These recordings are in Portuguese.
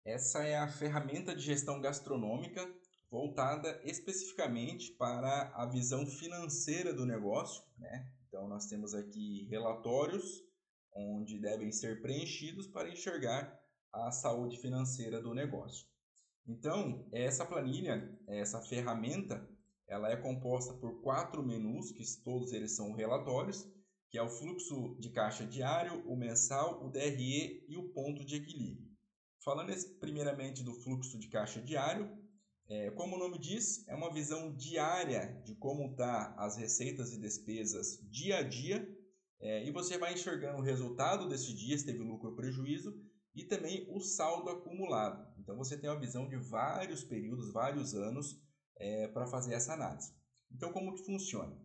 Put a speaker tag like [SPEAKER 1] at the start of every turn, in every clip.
[SPEAKER 1] Essa é a ferramenta de gestão gastronômica voltada especificamente para a visão financeira do negócio, né? Então, nós temos aqui relatórios onde devem ser preenchidos para enxergar a saúde financeira do negócio. Então, essa planilha, essa ferramenta, ela é composta por 4 menus, que todos eles são relatórios, que é o fluxo de caixa diário, o mensal, o DRE e o ponto de equilíbrio. Falando primeiramente do fluxo de caixa diário, como o nome diz, é uma visão diária de como está as receitas e despesas dia a dia, e você vai enxergando o resultado desse dia, se teve lucro ou prejuízo, e também o saldo acumulado. Então você tem uma visão de vários períodos, vários anos, para fazer essa análise. Então como que funciona?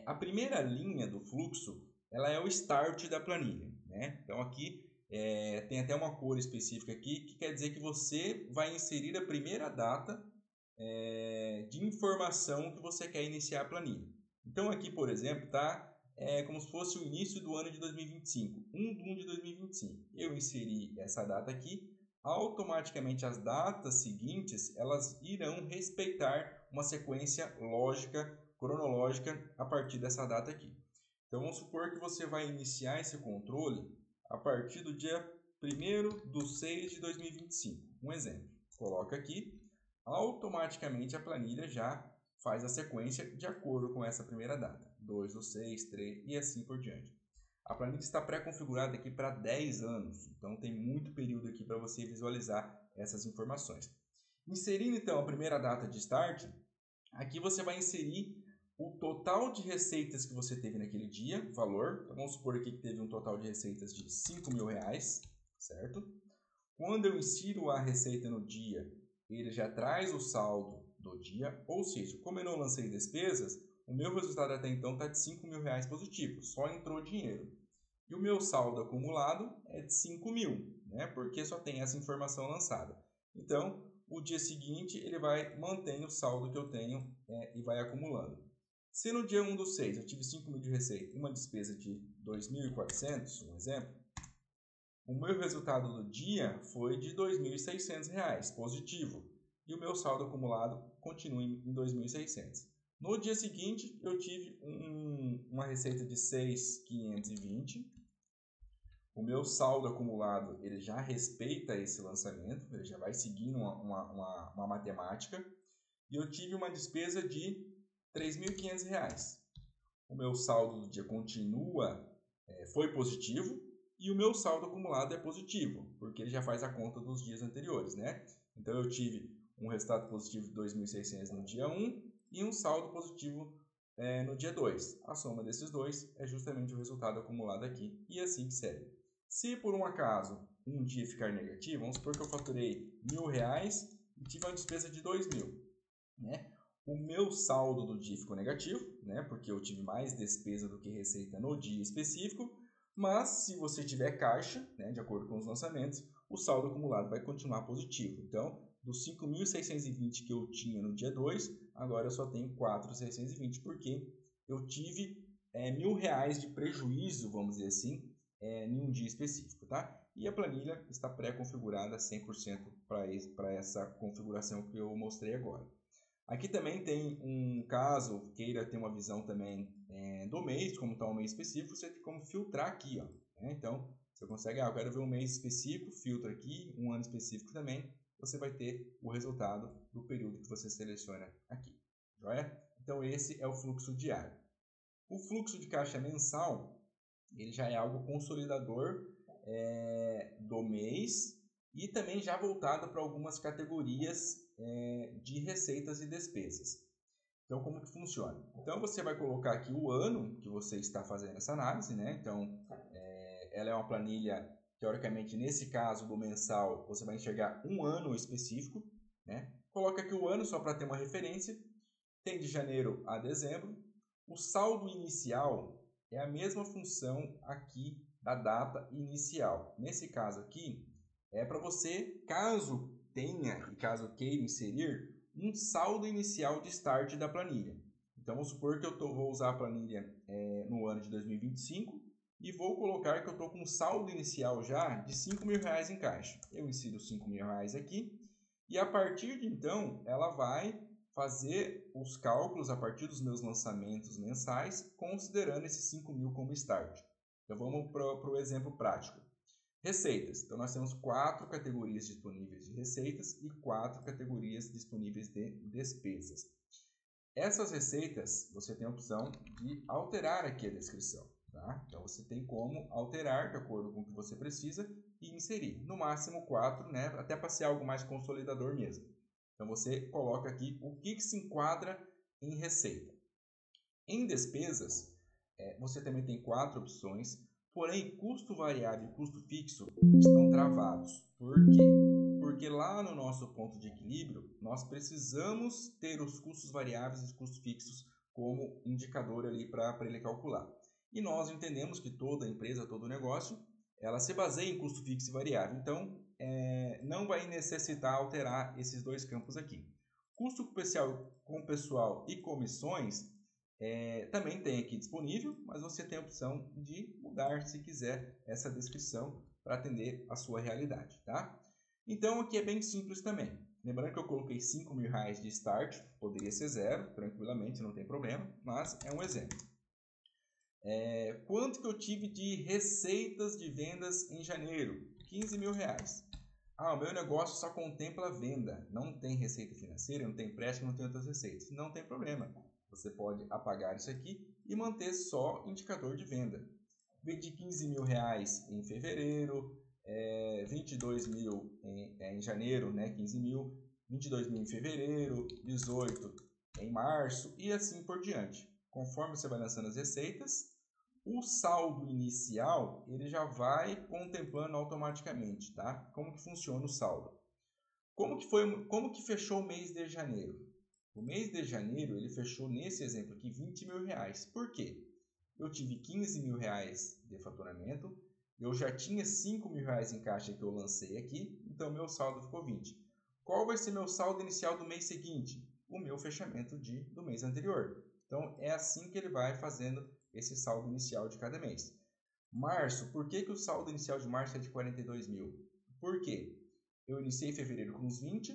[SPEAKER 1] A primeira linha do fluxo, ela é o start da planilha, né? Então aqui tem até uma cor específica aqui, que quer dizer que você vai inserir a primeira data de informação que você quer iniciar a planilha. Então aqui, por exemplo, está como se fosse o início do ano de 2025, 1 de 1 de 2025. Eu inseri essa data aqui, automaticamente as datas seguintes elas irão respeitar uma sequência lógica, cronológica a partir dessa data aqui. Então vamos supor que você vai iniciar esse controle a partir do dia 1º de 6 de 2025. Um exemplo, coloca aqui, automaticamente a planilha já faz a sequência de acordo com essa primeira data. 2/6, 3 e assim por diante. A planilha está pré-configurada aqui para 10 anos, então tem muito período aqui para você visualizar essas informações. Inserindo então a primeira data de start, aqui você vai inserir o total de receitas que você teve naquele dia, valor. Então, vamos supor aqui que teve um total de receitas de R$5.000, certo? Quando eu insiro a receita no dia, ele já traz o saldo do dia, ou seja, como eu não lancei despesas, o meu resultado até então está de R$5.000 positivo, só entrou dinheiro. E o meu saldo acumulado é de 5.000, né? Porque só tem essa informação lançada. Então, o dia seguinte ele vai mantendo o saldo que eu tenho e vai acumulando. Se no dia 1/6 eu tive 5.000 de receita e uma despesa de 2.400, um exemplo, o meu resultado do dia foi de R$2.600 positivo e o meu saldo acumulado continua em 2.600. No dia seguinte eu tive uma receita de 6.520. O meu saldo acumulado ele já respeita esse lançamento, ele já vai seguindo uma matemática, e eu tive uma despesa de R$3.500. O meu saldo do dia continua, foi positivo, e o meu saldo acumulado é positivo, porque ele já faz a conta dos dias anteriores, né? Então eu tive um resultado positivo de 2.600 no dia 1 e um saldo positivo no dia 2. A soma desses dois é justamente o resultado acumulado aqui, e assim que segue. Se por um acaso um dia ficar negativo, vamos supor que eu faturei R$1.000 e tive uma despesa de 2.000, né? O meu saldo do dia ficou negativo, né? Porque eu tive mais despesa do que receita no dia específico, mas se você tiver caixa, né, de acordo com os lançamentos, o saldo acumulado vai continuar positivo. Então, dos 5.620 que eu tinha no dia 2, agora eu só tenho 4.620, porque eu tive R$1.000 de prejuízo, vamos dizer assim, em um dia específico, tá? E a planilha está pré-configurada 100% para essa configuração que eu mostrei agora. Aqui também tem um caso, queira ter uma visão também do mês, como está um mês específico, você tem como filtrar aqui, ó, né? Então, você consegue, eu quero ver um mês específico, filtra aqui, um ano específico também, você vai ter o resultado do período que você seleciona aqui, joia? Então, esse é o fluxo diário. O fluxo de caixa mensal, ele já é algo consolidador do mês e também já voltado para algumas categorias de receitas e despesas. Então, como que funciona? Então, você vai colocar aqui o ano que você está fazendo essa análise, né? Então, ela é uma planilha, teoricamente, nesse caso do mensal, você vai enxergar um ano específico, né? Coloca aqui o ano só para ter uma referência. Tem de janeiro a dezembro. O saldo inicial é a mesma função aqui da data inicial. Nesse caso aqui, é para você, caso tenha e caso queira inserir, um saldo inicial de start da planilha. Então, vamos supor que eu vou usar a planilha no ano de 2025 e vou colocar que eu estou com um saldo inicial já de R$ 5.000 em caixa. Eu insiro R$ 5.000 aqui e a partir de então ela vai fazer os cálculos a partir dos meus lançamentos mensais, considerando esses 5.000 como start. Então vamos para o exemplo prático. Receitas. Então nós temos 4 categorias disponíveis de receitas e 4 categorias disponíveis de despesas. Essas receitas, você tem a opção de alterar aqui a descrição. Tá? Então, você tem como alterar de acordo com o que você precisa e inserir. No máximo 4, né? Até para ser algo mais consolidador mesmo. Então, você coloca aqui o que se enquadra em receita. Em despesas, você também tem 4 opções, porém, custo variável e custo fixo estão travados. Por quê? Porque lá no nosso ponto de equilíbrio, nós precisamos ter os custos variáveis e os custos fixos como indicador ali para ele calcular. E nós entendemos que toda empresa, todo negócio, ela se baseia em custo fixo e variável. Então, não vai necessitar alterar esses dois campos aqui. Custo com pessoal e comissões também tem aqui disponível, mas você tem a opção de mudar, se quiser, essa descrição para atender a sua realidade. Tá? Então, aqui é bem simples também. Lembrando que eu coloquei R$ 5.000 de start, poderia ser 0, tranquilamente, não tem problema, mas é um exemplo. Quanto que eu tive de receitas de vendas em janeiro? R$ 15.000. O meu negócio só contempla venda, não tem receita financeira, não tem empréstimo, não tem outras receitas. Não tem problema, você pode apagar isso aqui e manter só indicador de venda. Vendi R$ 15.000 em fevereiro, 22.000 em janeiro, né? 15.000, 22.000 em fevereiro, 18 em março e assim por diante. Conforme você vai lançando as receitas, o saldo inicial ele já vai contemplando automaticamente, tá? Como que funciona o saldo? Como que fechou o mês de janeiro? O mês de janeiro ele fechou nesse exemplo aqui R$ 20.000. Por quê? Eu tive R$ 15.000 de faturamento, eu já tinha R$ 5.000 em caixa que eu lancei aqui, então meu saldo ficou 20. Qual vai ser meu saldo inicial do mês seguinte? O meu fechamento do mês anterior. Então, é assim que ele vai fazendo esse saldo inicial de cada mês. Março, por que o saldo inicial de março é de 42.000? Por quê? Eu iniciei fevereiro com uns 20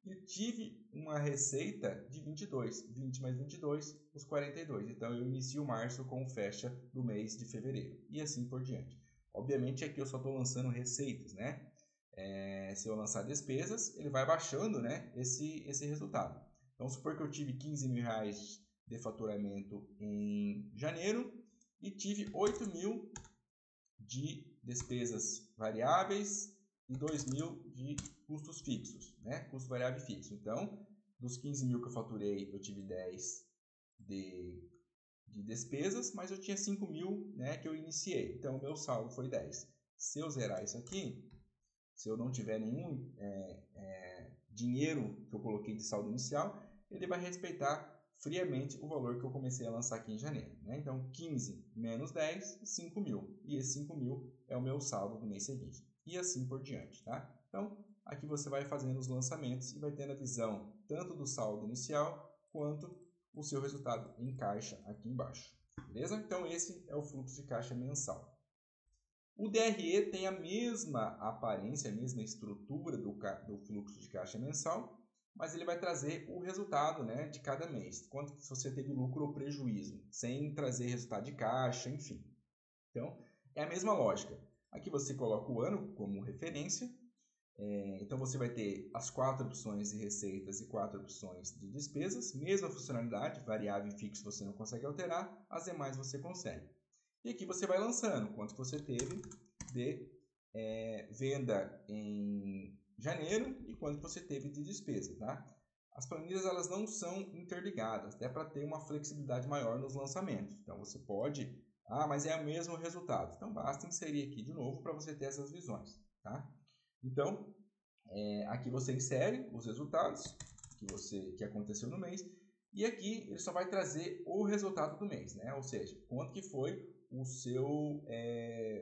[SPEAKER 1] e tive uma receita de 22. 20 mais 22, os 42. Então, eu inicio março com o fecha do mês de fevereiro. E assim por diante. Obviamente, aqui eu só estou lançando receitas, né? Se eu lançar despesas, ele vai baixando, né, esse resultado. Então, supor que eu tive R$ 15.000 de faturamento em janeiro e tive 8.000 de despesas variáveis e 2.000 de custos fixos, né? Custo variável e fixo. Então, dos 15.000 que eu faturei, eu tive 10 de despesas, mas eu tinha 5.000, né, que eu iniciei. Então, o meu saldo foi 10. Se eu zerar isso aqui, se eu não tiver nenhum dinheiro que eu coloquei de saldo inicial, ele vai respeitar friamente o valor que eu comecei a lançar aqui em janeiro. Né? Então, 15 menos 10, 5.000. E esse 5.000 é o meu saldo do mês seguinte. E assim por diante. Tá? Então, aqui você vai fazendo os lançamentos e vai tendo a visão tanto do saldo inicial quanto o seu resultado em caixa aqui embaixo. Beleza? Então, esse é o fluxo de caixa mensal. O DRE tem a mesma aparência, a mesma estrutura do fluxo de caixa mensal, mas ele vai trazer o resultado, né, de cada mês. Quanto que você teve lucro ou prejuízo, sem trazer resultado de caixa, enfim. Então, é a mesma lógica. Aqui você coloca o ano como referência. Então, você vai ter as 4 opções de receitas e 4 opções de despesas. Mesma funcionalidade, variável e fixo você não consegue alterar, as demais você consegue. E aqui você vai lançando quanto você teve de venda em janeiro e quanto você teve de despesa. Tá? As planilhas elas não são interligadas, até para ter uma flexibilidade maior nos lançamentos. Então você pode, mas é o mesmo resultado. Então basta inserir aqui de novo para você ter essas visões. Tá? Então, aqui você insere os resultados que aconteceu no mês e aqui ele só vai trazer o resultado do mês, né? Ou seja, quanto que foi o seu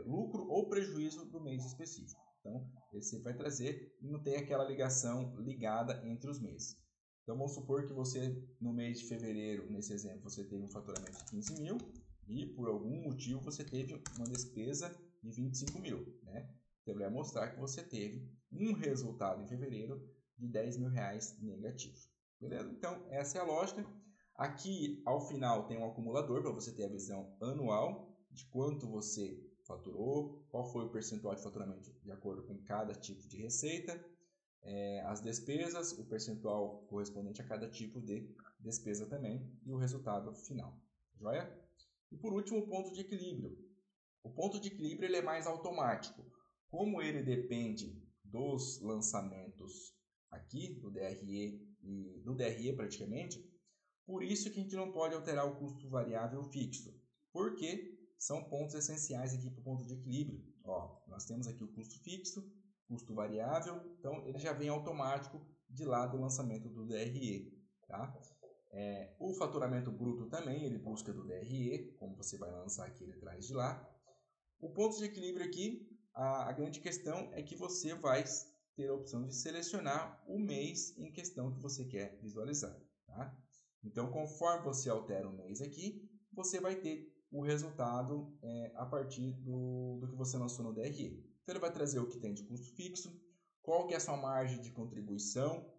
[SPEAKER 1] lucro ou prejuízo do mês específico. Então, você vai trazer e não tem aquela ligação ligada entre os meses. Então, vamos supor que você, no mês de fevereiro, nesse exemplo, você teve um faturamento de 15.000 e por algum motivo você teve uma despesa de 25 mil, né? Então, ele vai mostrar que você teve um resultado em fevereiro de 10 mil reais negativo. Beleza? Então, essa é a lógica. Aqui, ao final, tem um acumulador para você ter a visão anual de quanto você faturou, qual foi o percentual de faturamento de acordo com cada tipo de receita, as despesas, o percentual correspondente a cada tipo de despesa também e o resultado final. Joia? E por último, o ponto de equilíbrio. O ponto de equilíbrio ele é mais automático. Como ele depende dos lançamentos aqui, do DRE e do DRE praticamente, por isso que a gente não pode alterar o custo variável fixo, porque são pontos essenciais aqui para o ponto de equilíbrio. Ó, nós temos aqui o custo fixo, custo variável, então ele já vem automático de lá do lançamento do DRE. Tá? O faturamento bruto também, ele busca do DRE, como você vai lançar aqui, ele traz de lá. O ponto de equilíbrio aqui, a grande questão é que você vai ter a opção de selecionar o mês em questão que você quer visualizar. Tá? Então, conforme você altera o mês aqui, você vai ter o resultado a partir do que você lançou no DRE. Então, ele vai trazer o que tem de custo fixo, qual que é a sua margem de contribuição,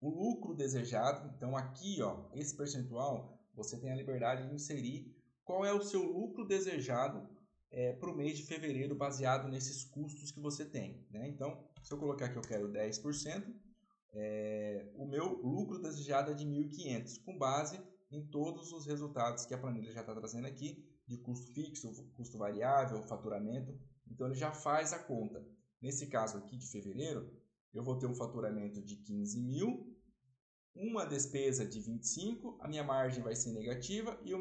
[SPEAKER 1] o lucro desejado. Então, aqui, ó, esse percentual, você tem a liberdade de inserir qual é o seu lucro desejado para o mês de fevereiro, baseado nesses custos que você tem. Né? Então, se eu colocar que eu quero 10%, o meu lucro desejado é de 1.500, com base em todos os resultados que a planilha já está trazendo aqui, de custo fixo, custo variável, faturamento. Então, ele já faz a conta. Nesse caso aqui de fevereiro, eu vou ter um faturamento de 15 mil, uma despesa de 25, a minha margem vai ser negativa e o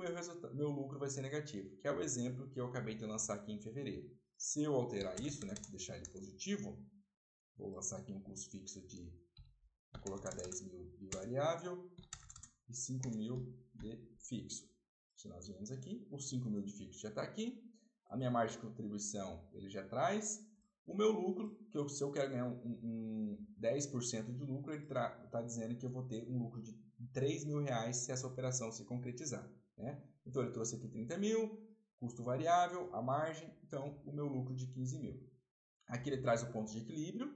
[SPEAKER 1] meu lucro vai ser negativo, que é o exemplo que eu acabei de lançar aqui em fevereiro. Se eu alterar isso, né, deixar ele positivo, vou lançar aqui um custo fixo de, vou colocar 10 mil de variável e 5 mil de fixo. Se nós vemos aqui, os 5 mil de fixo já está aqui, a minha margem de contribuição ele já traz. O meu lucro, se eu quero ganhar um 10% de lucro, ele está dizendo que eu vou ter um lucro de 3 mil reais se essa operação se concretizar. Né? Então, ele trouxe aqui 30 mil, custo variável, a margem, então o meu lucro de 15 mil. Aqui ele traz o ponto de equilíbrio,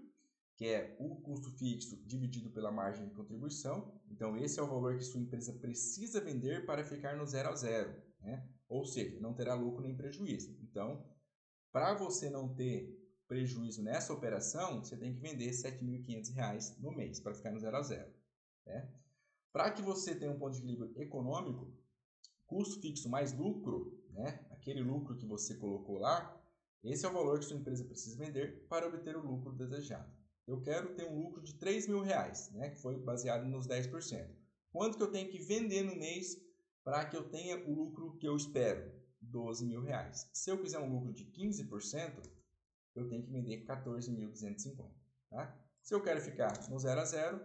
[SPEAKER 1] que é o custo fixo dividido pela margem de contribuição. Então, esse é o valor que sua empresa precisa vender para ficar no 0 a 0. Né? Ou seja, não terá lucro nem prejuízo. Então, para você não ter prejuízo nessa operação, você tem que vender R$ 7.500 no mês para ficar no 0 a 0. Né? Para que você tenha um ponto de equilíbrio econômico, custo fixo mais lucro, né? Aquele lucro que você colocou lá, esse é o valor que sua empresa precisa vender para obter o lucro desejado. Eu quero ter um lucro de R$ 3 mil, né? Que foi baseado nos 10%. Quanto que eu tenho que vender no mês para que eu tenha o lucro que eu espero? R$ 12 mil. Se eu quiser um lucro de 15%, eu tenho que vender 14.250. Tá? Se eu quero ficar no 0 a 0,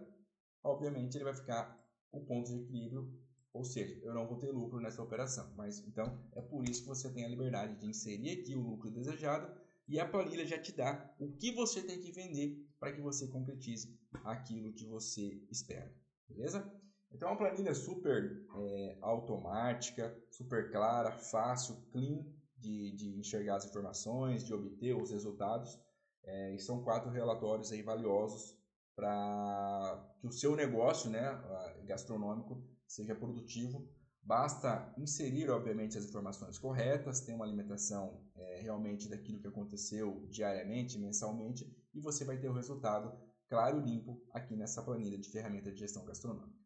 [SPEAKER 1] obviamente ele vai ficar o ponto de equilíbrio, ou seja, eu não vou ter lucro nessa operação. Mas então é por isso que você tem a liberdade de inserir aqui o lucro desejado e a planilha já te dá o que você tem que vender para que você concretize aquilo que você espera. Beleza? Então é uma planilha super automática, super clara, fácil, clean, de enxergar as informações, de obter os resultados. E são 4 relatórios aí valiosos para que o seu negócio, né, gastronômico seja produtivo. Basta inserir, obviamente, as informações corretas, ter uma alimentação realmente daquilo que aconteceu diariamente, mensalmente, e você vai ter o resultado claro e limpo aqui nessa planilha de ferramenta de gestão gastronômica.